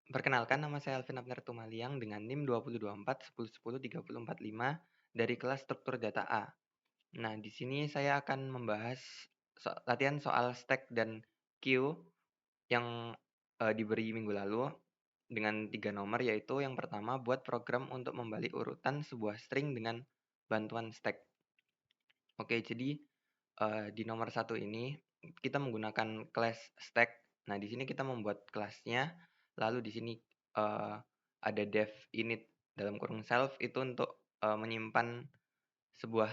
Perkenalkan, nama saya Alvin Abner Tumaliang dengan NIM 2024 1010 3045 dari kelas struktur data A. Nah, di sini saya akan membahas latihan soal stack dan queue yang diberi minggu lalu dengan 3 nomor, yaitu yang pertama buat program untuk membalik urutan sebuah string dengan bantuan stack. Oke, jadi di nomor 1 ini kita menggunakan class stack. Nah, di sini kita membuat kelasnya, lalu di sini ada dev init dalam kurung self itu untuk menyimpan sebuah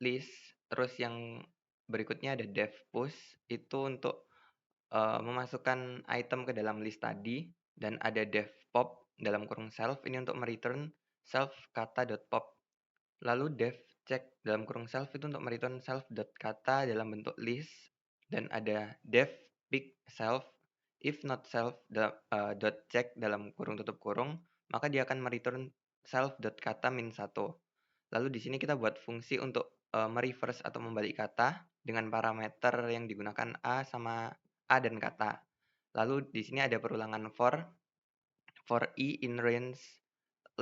list. Terus yang berikutnya ada dev push itu untuk memasukkan item ke dalam list tadi, dan ada dev pop dalam kurung self ini untuk mereturn self kata.pop. Lalu dev check dalam kurung self itu untuk mereturn self.kata dalam bentuk list, dan ada dev pick self if not self dot check dalam kurung tutup kurung, maka dia akan mereturn self.kata min 1. Lalu di sini kita buat fungsi untuk mereverse atau membalik kata dengan parameter yang digunakan a dan kata. Lalu di sini ada perulangan for i in range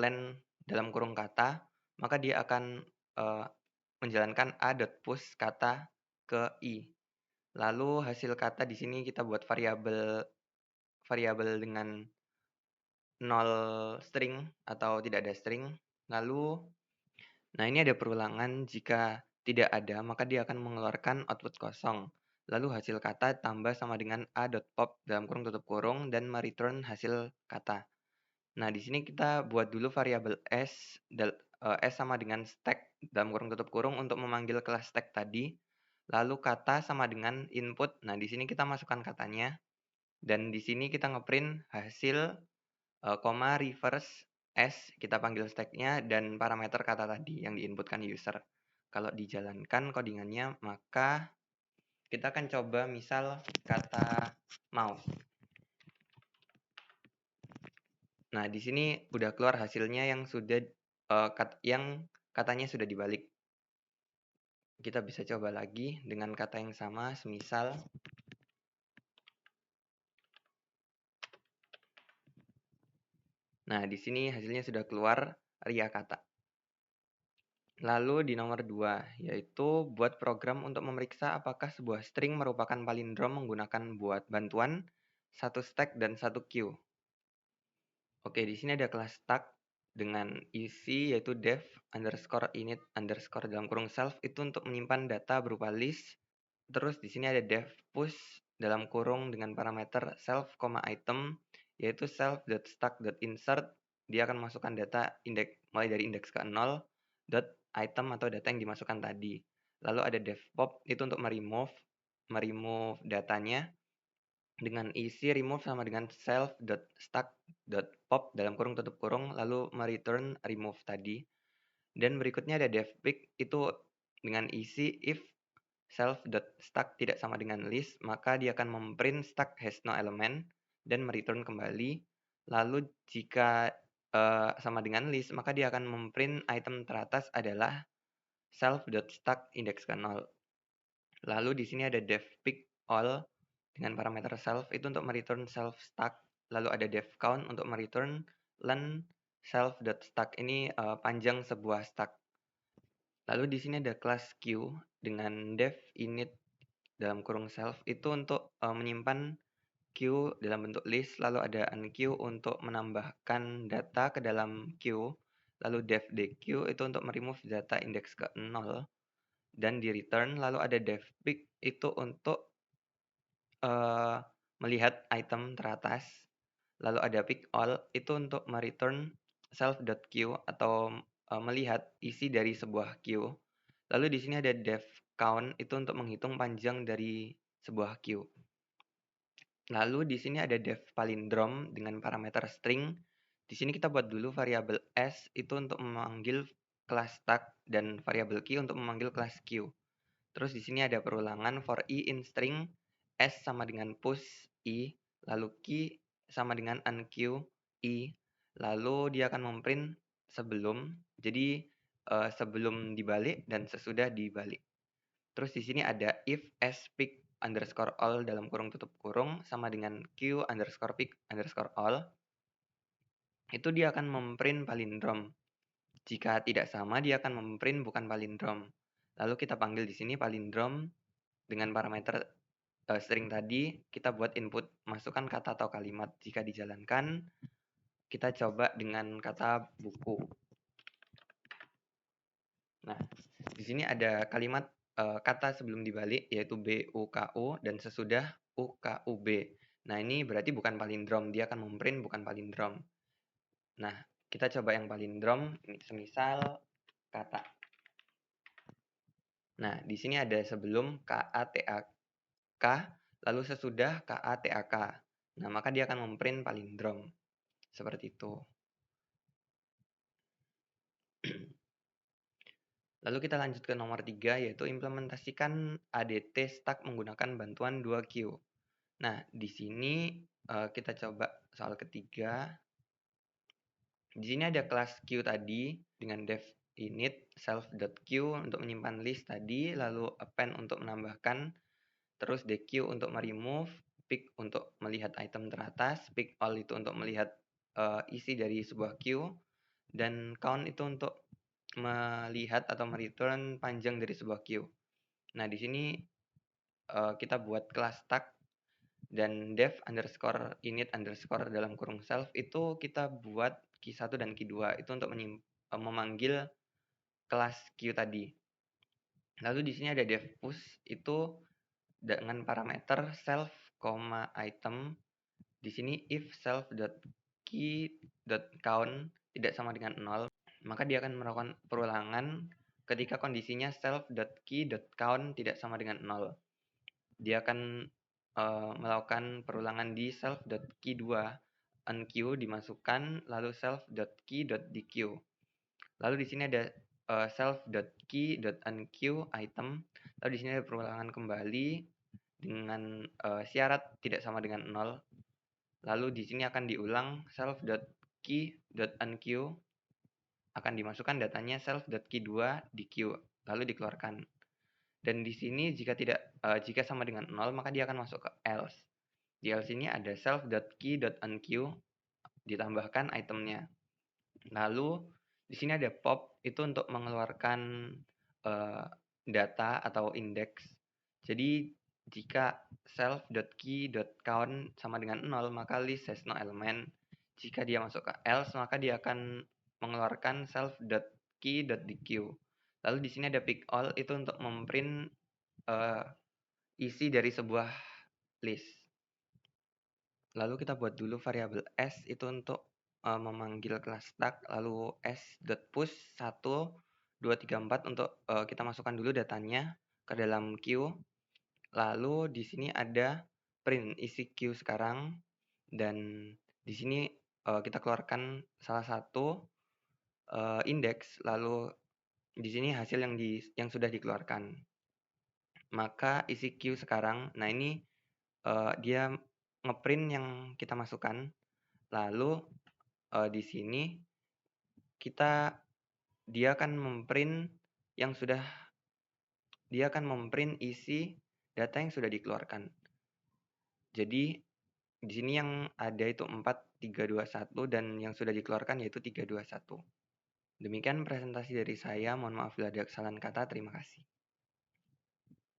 len dalam kurung kata, maka dia akan menjalankan a.push kata ke i. Lalu hasil kata di sini kita buat variabel variabel dengan 0 string atau tidak ada string. Lalu, nah ini ada perulangan, jika tidak ada maka dia akan mengeluarkan output kosong. Lalu hasil kata tambah sama dengan a.pop dalam kurung tutup kurung dan mereturn hasil kata. Nah, di sini kita buat dulu variabel s s sama dengan stack dalam kurung tutup kurung untuk memanggil kelas stack tadi. Lalu kata sama dengan input. Nah, di sini kita masukkan katanya, dan di sini kita ngeprint hasil koma reverse s, kita panggil stacknya dan parameter kata tadi yang diinputkan user. Kalau dijalankan codingannya, maka kita akan coba misal kata mouse. Nah, di sini udah keluar hasilnya yang sudah yang katanya sudah dibalik. Kita bisa coba lagi dengan kata yang sama, semisal nah, di sini hasilnya sudah keluar ria kata. Lalu di nomor 2, yaitu buat program untuk memeriksa apakah sebuah string merupakan palindrom menggunakan buat bantuan satu stack dan satu queue. Oke, di sini ada kelas stack dengan isi yaitu dev underscore init underscore dalam kurung self itu untuk menyimpan data berupa list. Terus di sini ada dev push dalam kurung dengan parameter self, item yaitu self.stack.insert. Dia akan masukkan data indeks mulai dari indeks ke 0 dot item atau data yang dimasukkan tadi. Lalu ada dev pop itu untuk meremove datanya dengan isi remove sama dengan self.stack.pop dalam kurung tutup kurung lalu mereturn remove tadi. Dan berikutnya ada dev pick itu dengan isi if self.stack tidak sama dengan list, maka dia akan memprint stack has no element dan mereturn kembali. Lalu jika sama dengan list, maka dia akan memprint item teratas adalah self.stack indeks ke 0. Lalu di sini ada dev pick all dengan parameter self itu untuk mereturn self stack. Lalu ada dev count untuk mereturn len self.stack. Ini panjang sebuah stack. Lalu di sini ada kelas queue dengan dev init dalam kurung self itu untuk menyimpan queue dalam bentuk list. Lalu ada unqueue untuk menambahkan data ke dalam queue. Lalu dev dequeue itu untuk meremove data indeks ke 0 dan di return. Lalu ada dev pick itu untuk melihat item teratas. Lalu ada pick all itu untuk mereturn self.queue atau melihat isi dari sebuah queue. Lalu di sini ada dev count itu untuk menghitung panjang dari sebuah queue. Lalu di sini ada dev palindrom dengan parameter string. Di sini kita buat dulu variabel s itu untuk memanggil kelas stack dan variabel q untuk memanggil kelas q. Terus di sini ada perulangan for i in string s sama dengan push i, lalu q sama dengan unq i. Lalu dia akan memprint sebelum, jadi sebelum dibalik dan sesudah dibalik. Terus di sini ada if s pick underscore all dalam kurung tutup kurung sama dengan q underscore pick underscore all. itu dia akan memprint palindrom. Jika tidak sama, dia akan memprint bukan palindrom. Lalu kita panggil di sini palindrom dengan parameter string tadi, kita buat input, masukkan kata atau kalimat. Jika dijalankan, kita coba dengan kata buku. Nah, di sini ada kalimat kata sebelum dibalik, yaitu BUKU, dan sesudah UKUB. Nah, ini berarti bukan palindrom, dia akan memprint bukan palindrom. Nah, kita coba yang palindrom, ini semisal kata. Nah, di sini ada sebelum KATAK, lalu sesudah KATAK. Nah, maka dia akan memprint palindrom. Seperti itu. Lalu kita lanjut ke nomor 3, yaitu implementasikan ADT stack menggunakan bantuan 2Q. Nah, di sini kita coba soal ketiga. Di sini ada kelas Q tadi dengan def init self.q untuk menyimpan list tadi, lalu append untuk menambahkan, terus deq untuk meremove, pick untuk melihat item teratas, pick all itu untuk melihat isi dari sebuah queue, dan count itu untuk melihat atau mereturn panjang dari sebuah queue. Nah, di sini kita buat kelas stack dan def underscore init underscore dalam kurung self itu kita buat key 1 dan key 2 itu untuk memanggil kelas queue tadi. Lalu di sini ada def push itu dengan parameter self, item. Di sini if self.key.count tidak sama dengan 0, maka dia akan melakukan perulangan ketika kondisinya self.key.count tidak sama dengan 0. Dia akan melakukan perulangan di self.key2, unq dimasukkan, lalu self.key.deq. Lalu di sini ada self.key.unq item, lalu di sini ada perulangan kembali dengan syarat tidak sama dengan 0. Lalu di sini akan diulang self.key.unq akan dimasukkan datanya self.key2 di queue, lalu dikeluarkan. Dan di sini jika sama dengan 0, maka dia akan masuk ke else. Di else ini ada self.key.unq ditambahkan itemnya. Lalu di sini ada pop itu untuk mengeluarkan data atau indeks. Jadi jika self.key.count sama dengan 0, maka list has no element. Jika dia masuk ke else, maka dia akan mengeluarkan self.key.deq. Lalu di sini ada pick all itu untuk memprint isi dari sebuah list. Lalu kita buat dulu variabel s itu untuk memanggil kelas stack, lalu s.push 1, 2, 3, 4 untuk kita masukkan dulu datanya ke dalam queue. Lalu di sini ada print isi queue sekarang, dan di sini kita keluarkan salah satu indeks, lalu di sini hasil yang sudah dikeluarkan. Maka isi queue sekarang, nah ini dia ngeprint yang kita masukkan, lalu di sini dia akan memprint isi data yang sudah dikeluarkan. Jadi di sini yang ada itu 4, 3, 2, 1 dan yang sudah dikeluarkan yaitu 3, 2, 1. Demikian presentasi dari saya. Mohon maaf bila ada kesalahan kata. Terima kasih.